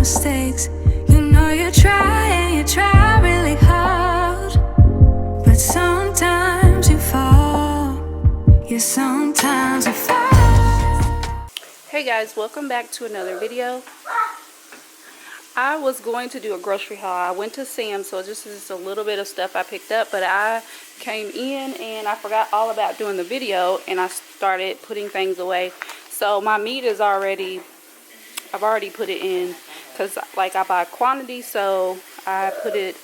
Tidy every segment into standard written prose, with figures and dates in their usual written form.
mistakes. You know you try and you try really hard, but sometimes you fall. Yeah, sometimes you fall. Hey guys, welcome back to another video. I was going to do a grocery haul. I went to Sam's, so this is just a little bit of stuff I picked up, but I came in and I forgot all about doing the video, and I started putting things away. So my meat is already, I've already put it in, because like I buy quantity, so I put it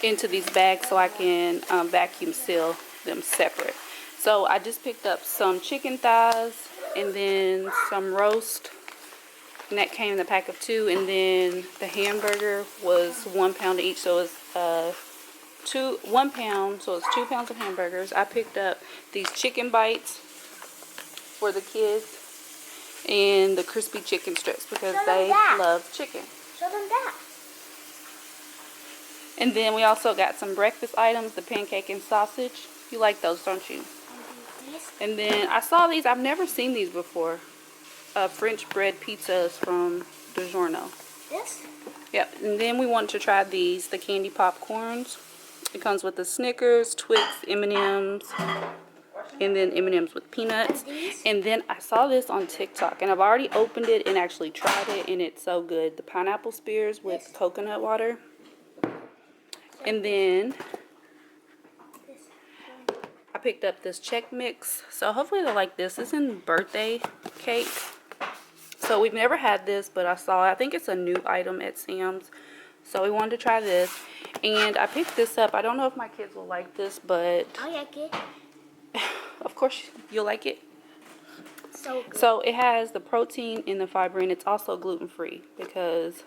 into these bags so I can vacuum seal them separate. So I just picked up some chicken thighs and then some roast, and that came in a pack of 2, and then the hamburger was 1 pound each, so it's 1 pound, so it's 2 pounds of hamburgers. I picked up these chicken bites for the kids and the crispy chicken strips because they love chicken. Show them that. And then we also got some breakfast items, the pancake and sausage. You like those, don't you? And then I saw these. I've never seen these before. French bread pizzas from DiGiorno. This? Yep. And then we wanted to try these, the candy popcorns. It comes with the Snickers, Twix, M&Ms, and then M&Ms with peanuts. And then I saw this on TikTok, and I've already opened it and actually tried it, and it's so good. The pineapple spears with coconut water. And then I picked up this Chex Mix. So hopefully they'll like this. It's in birthday cake. So we've never had this, but I think it's a new item at Sam's. So we wanted to try this. And I picked this up. I don't know if my kids will like this, but I like it. of course you'll like it. So good. So it has the protein and the fiber, and it's also gluten-free because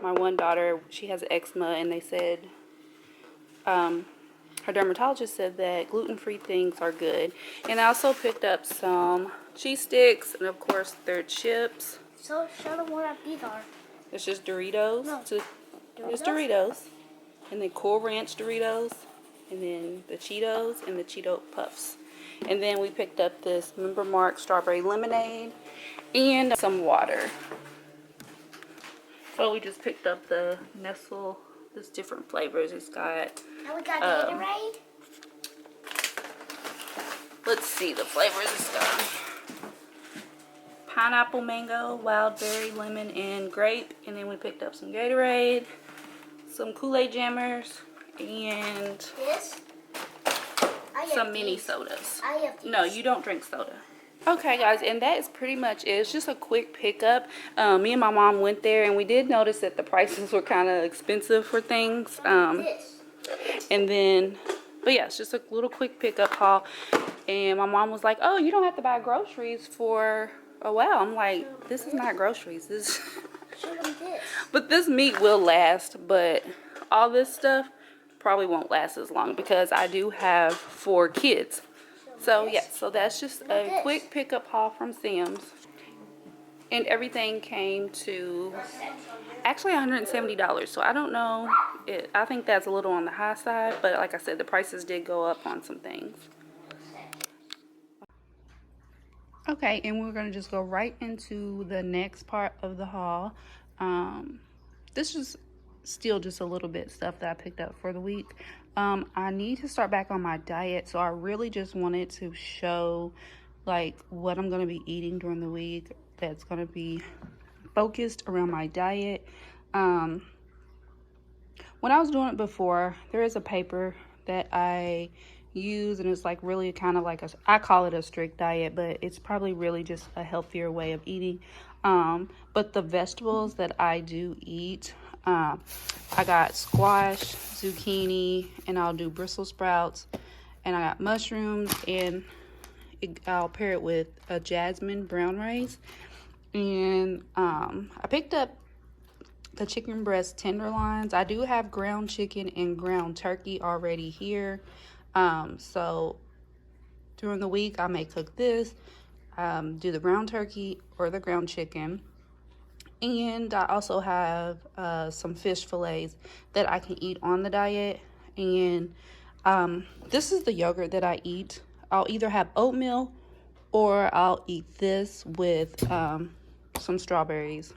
my one daughter, she has eczema, and they said, her dermatologist said that gluten-free things are good. And I also picked up some cheese sticks, and of course they're chips. So show them what these are. It's just Doritos. No. It's Doritos. And then Cool Ranch Doritos. And then the Cheetos and the Cheeto Puffs. And then we picked up this Member Mark strawberry lemonade and some water. So we just picked up the Nestle. There's different flavors. It's got, And we got Gatorade. let's see the flavors it's got. Pineapple, mango, wild berry, lemon, and grape. And then we picked up some Gatorade, some Kool-Aid jammers, and This? some mini sodas. I have these. No, you don't drink soda. Okay, guys, and that is pretty much it. It's just a quick pickup. Me and my mom went there, and we did notice that the prices were kind of expensive for things. This. And then, but yeah, it's just a little quick pickup haul. And my mom was like, "Oh, you don't have to buy groceries for a while." I'm like, "This is not groceries. This." Show them this. But this meat will last, but all this stuff probably won't last as long because I do have 4 kids. So yeah, so that's just a quick pickup haul from Sam's. And everything came to actually $170. So I don't know, I think that's a little on the high side, but like I said, the prices did go up on some things. Okay, and we're going to just go right into the next part of the haul. This is still just a little bit stuff that I picked up for the week. I need to start back on my diet, so I really just wanted to show like what I'm going to be eating during the week that's going to be focused around my diet. When I was doing it before, there is a paper that I use, and it's like really kind of like I call it a strict diet, but it's probably really just a healthier way of eating. But the vegetables that I do eat, I got squash, zucchini, and I'll do Brussels sprouts, and I got mushrooms, and I'll pair it with a jasmine brown rice. And I picked up the chicken breast tenderloins. I do have ground chicken and ground turkey already here. So during the week I may cook this, do the ground turkey or the ground chicken. And I also have some fish fillets that I can eat on the diet. And this is the yogurt that I eat. I'll either have oatmeal or I'll eat this with some strawberries.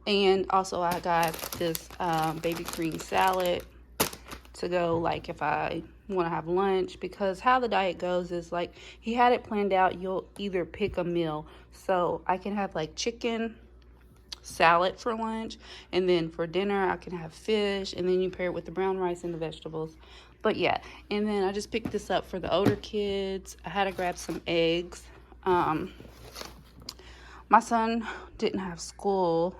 And also I got this baby green salad to go, like, if I want to have lunch, because how the diet goes is, like, he had it planned out, you'll either pick a meal. So I can have, like, chicken salad for lunch, and then for dinner I can have fish, and then you pair it with the brown rice and the vegetables. But yeah, and then I just picked this up for the older kids. I had to grab some eggs. My son didn't have school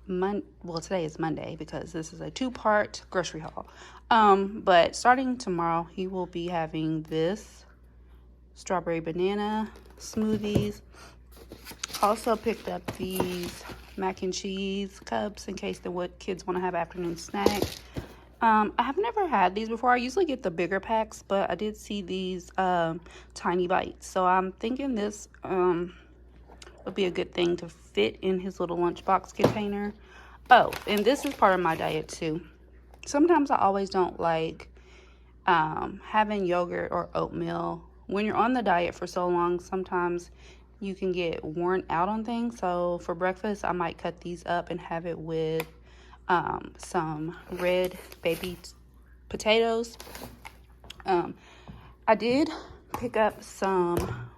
well, today is Monday because this is a 2-part grocery haul. But starting tomorrow, he will be having this strawberry banana smoothies. Also picked up these mac and cheese cups in case the kids want to have afternoon snack. I have never had these before. I usually get the bigger packs, but I did see these tiny bites. So I'm thinking this would be a good thing to fit in his little lunchbox container. Oh, and this is part of my diet too. Sometimes I always don't like having yogurt or oatmeal. When you're on the diet for so long, sometimes you can get worn out on things. So for breakfast, I might cut these up and have it with some red baby potatoes. I did pick up some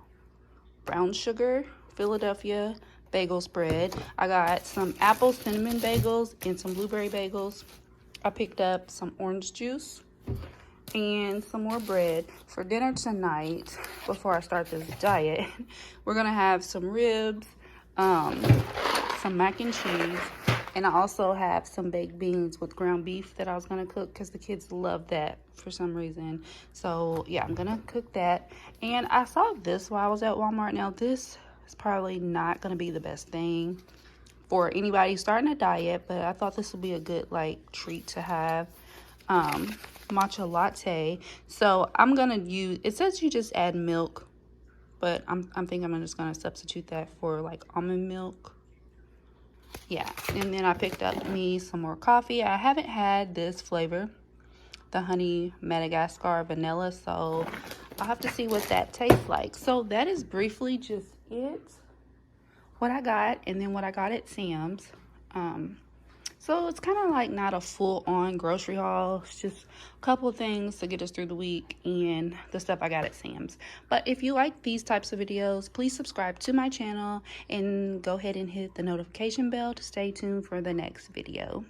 brown sugar Philadelphia bagel spread. I got some apple cinnamon bagels and some blueberry bagels. I picked up some orange juice and some more bread. For dinner tonight, before I start this diet, we're gonna have some ribs, some mac and cheese, and I also have some baked beans with ground beef that I was gonna cook because the kids love that for some reason. So yeah, I'm gonna cook that. And I saw this while I was at Walmart. Now this is probably not gonna be the best thing for anybody starting a diet, but I thought this would be a good, like, treat to have. Matcha latte. So I'm gonna use, it says you just add milk, but I'm thinking I'm just gonna substitute that for, like, almond milk. Yeah, and then I picked up me some more coffee. I haven't had this flavor, the honey Madagascar vanilla, so I'll have to see what that tastes like. So that is briefly just it, what I got, and then what I got at Sam's. So it's kind of like not a full-on grocery haul. It's just a couple of things to get us through the week and the stuff I got at Sam's. But if you like these types of videos, please subscribe to my channel and go ahead and hit the notification bell to stay tuned for the next video.